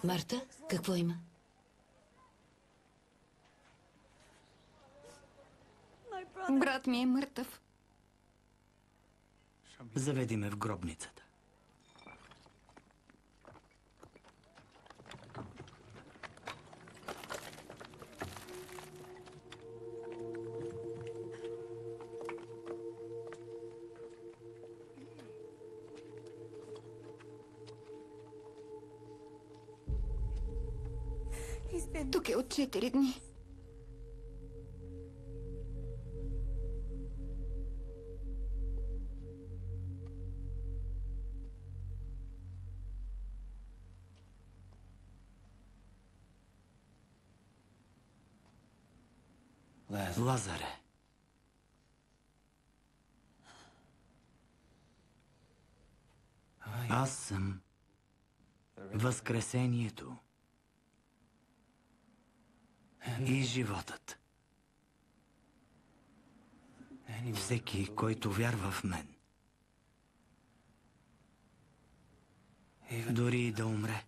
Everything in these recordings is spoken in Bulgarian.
Марта, какво има? Брат ми е мъртъв. Заведи ме в гробницата. Тук е от 4 дни. Лазаре. Аз съм Възкресението и животът. Всеки, който вярва в мен, дори и да умре,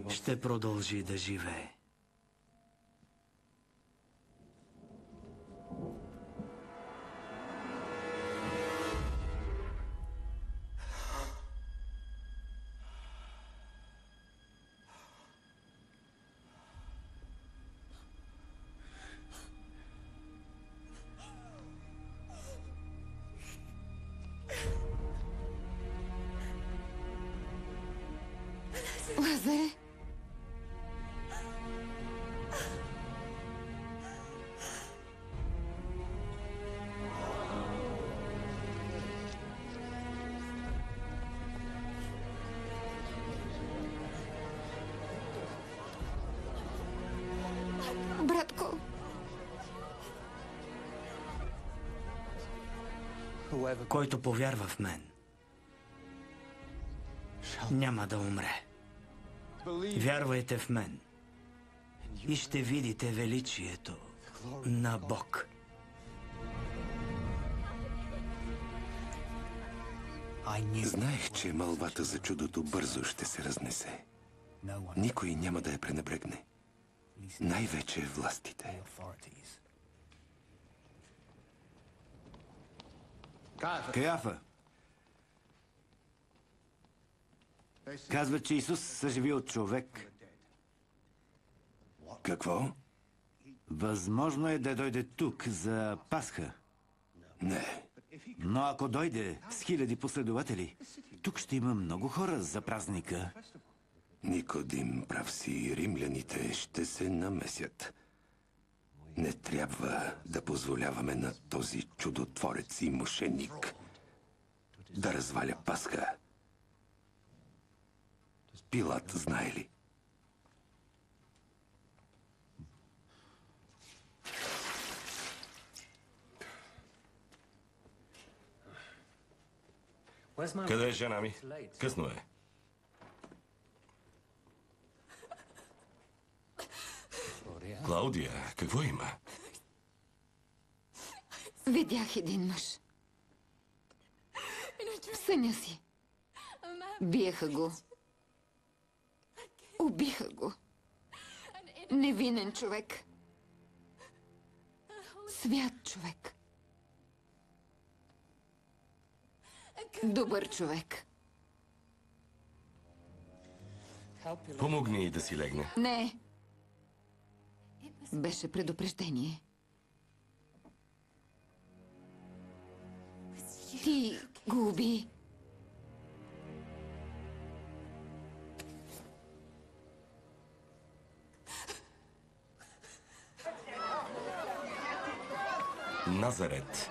ще продължи да живее. Лазаре? Братко. Който повярва в мен, няма да умре. Вярвайте в мен и ще видите величието на Бог. Знаех, че мълвата за чудото бързо ще се разнесе. Никой няма да я пренебрегне. Най-вече властите. Каяфа. Казва, че Исус съживил човек. Какво? Възможно е да дойде тук за Пасха. Не. Но ако дойде с 1000 последователи, тук ще има много хора за празника. Никодим, прав си, римляните ще се намесят. Не трябва да позволяваме на този чудотворец и мошеник да разваля Пасха. Пилат знае ли? Къде е жена ми? Късно е. Клаудия, какво има? Видях един мъж. В съня си. Биеха го. Убиха го. Невинен човек. Свят човек. Добър човек. Помогни й да си легне. Не. Беше предупреждение. Ти го уби. Назарет.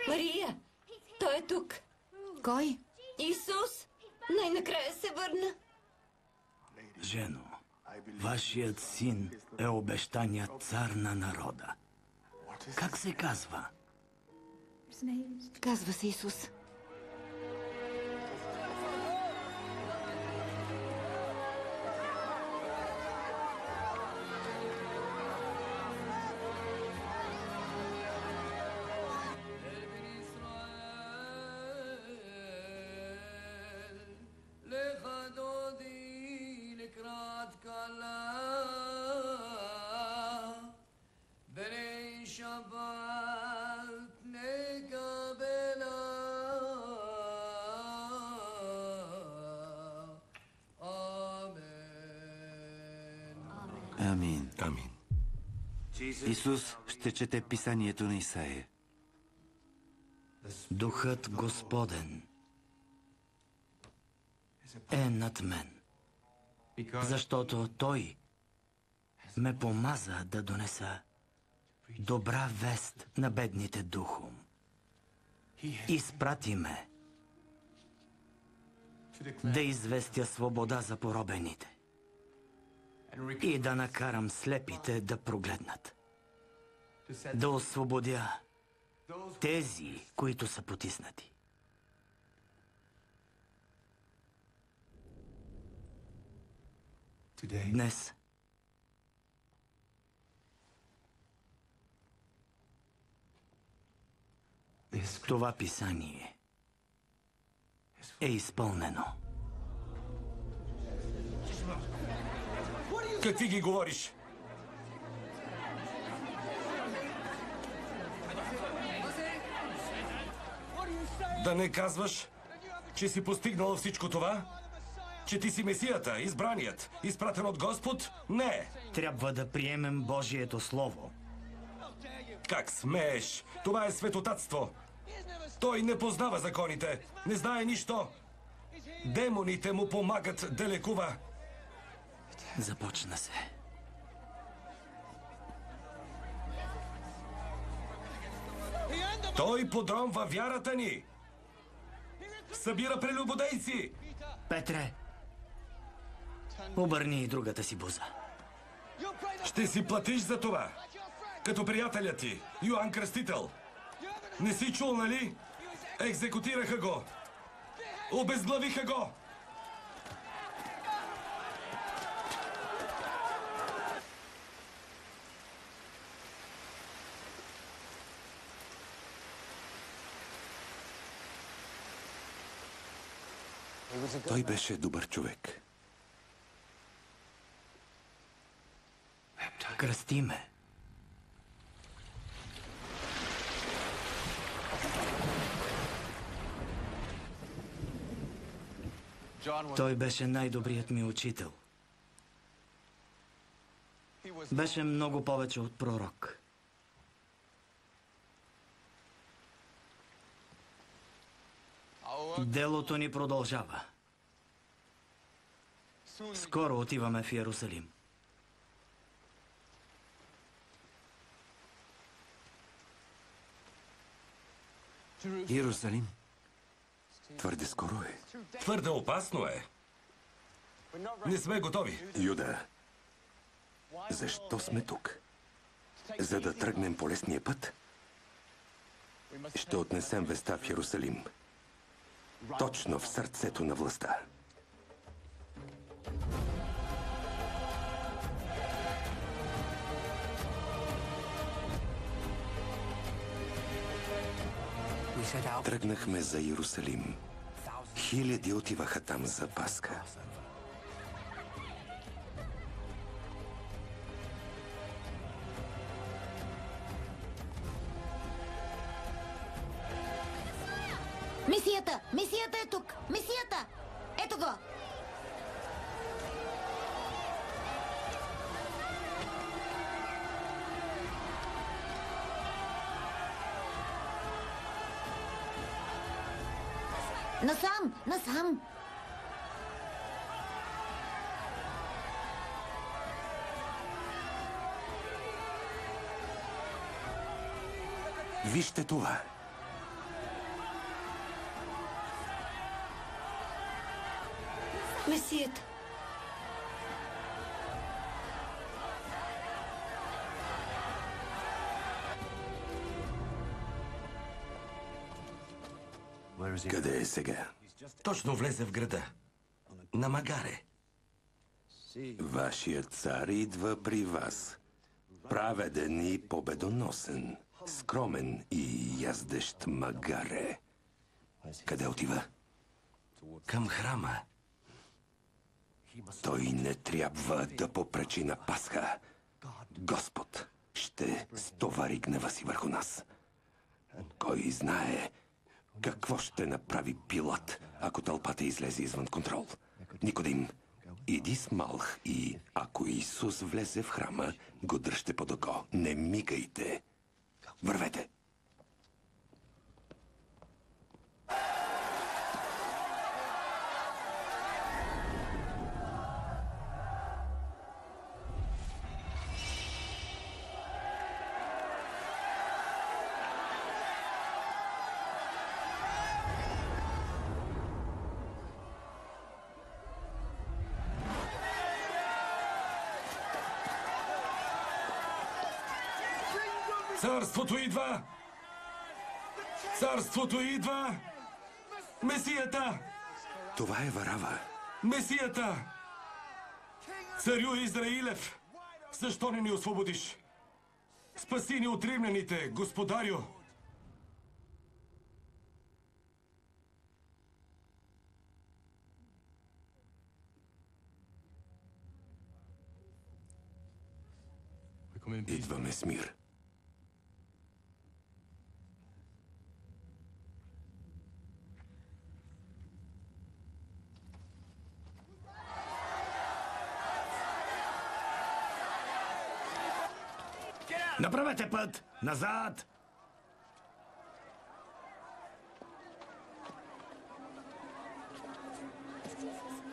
Мария! Той е тук. Кой? Исус! Най-накрая се върна. Жено, вашият син е обещаният цар на народа. Как се казва? Казва се Исус. Амин. Амин. Исус ще чете писанието на Исаия. Духът Господен е над мен, защото Той ме помаза да донеса добра вест на бедните духом. Изпрати ме да известя свобода за поробените и да накарам слепите да прогледнат, да освободя тези, които са потиснати. Днес това писание е изпълнено. Какви ги говориш? Да не казваш, че си постигнал всичко това? Че ти си Месията, избраният, изпратен от Господ? Не! Трябва да приемем Божието Слово. Как смееш? Това е светотатство. Той не познава законите, не знае нищо. Демоните му помагат да лекува. Започна се. Той подронва вярата ни. Събира прелюбодейци. Петре, обърни и другата си буза. Ще си платиш за това. Като приятелят ти, Йоан Кръстител. Не си чул, нали? Екзекутираха го. Обезглавиха го. Той беше добър човек. Кръсти ме. Той беше най-добрият ми учител. Беше много повече от пророк. Делото ни продължава. Скоро отиваме в Йерусалим. Иерусалим. Твърде скоро е. Твърде опасно е. Не сме готови. Юда, защо сме тук? За да тръгнем по лесния път? Ще отнесем веста в Йерусалим. Точно в сърцето на властта. Тръгнахме за Йерусалим. Хиляди отиваха там за Пасха. Мисията! Мисията е тук! Мисията! Ето го! Насам! Насам! Вижте това. Месията. Къде е сега? Точно влезе в града. На Магаре. Вашият цар идва при вас. Праведен и победоносен. Скромен и яздещ Магаре. Къде отива? Към храма. Той не трябва да попречи на Пасха. Господ ще стовари гнева си върху нас. Кой знае какво ще направи Пилат, ако тълпата излезе извън контрол? Никодим, Иди с Малх и, ако Исус влезе в храма, го дръжте под око. Не мигайте. Вървете. Царството идва! Царството идва! Месията! Това е Варава. Месията! Царю Израилев! Защо не ни освободиш? Спаси ни от римляните, господарю! Идваме с мир. Направете път! Назад!